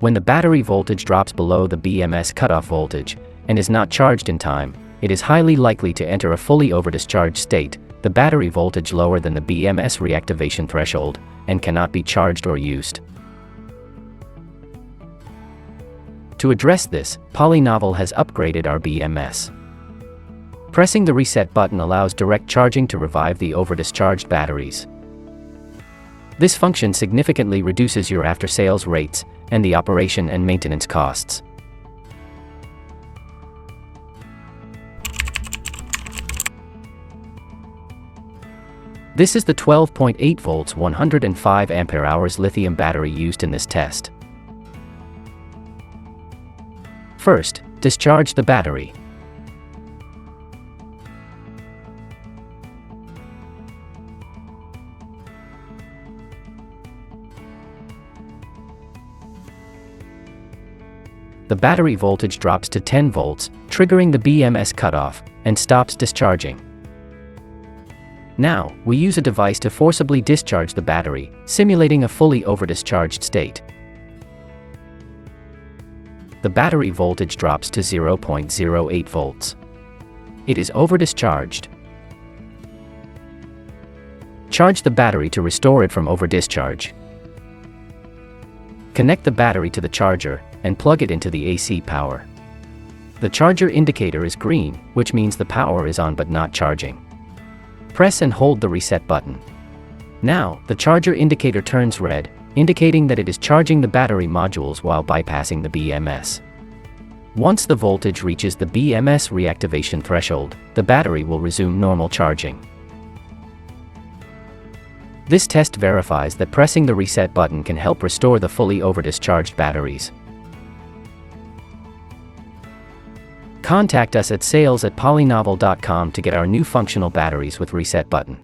When the battery voltage drops below the BMS cutoff voltage, and is not charged in time, it is highly likely to enter a fully over-discharged state, the battery voltage lower than the BMS reactivation threshold, and cannot be charged or used. To address this, Polinovel has upgraded our BMS. Pressing the reset button allows direct charging to revive the over-discharged batteries. This function significantly reduces your after-sales rates and the operation and maintenance costs. This is the 12.8 volts 105 ampere-hours lithium battery used in this test. First, discharge the battery. The battery voltage drops to 10 volts, triggering the BMS cutoff, and stops discharging. Now, we use a device to forcibly discharge the battery, simulating a fully over-discharged state. The battery voltage drops to 0.08 volts. It is over-discharged. Charge the battery to restore it from over-discharge. Connect the battery to the charger, and plug it into the AC power. The charger indicator is green, which means the power is on but not charging. Press and hold the reset button. Now, the charger indicator turns red, indicating that it is charging the battery modules while bypassing the BMS. Once the voltage reaches the BMS reactivation threshold, the battery will resume normal charging. This test verifies that pressing the reset button can help restore the fully over-discharged batteries. Contact us at sales@polinovel.com to get our new functional batteries with reset button.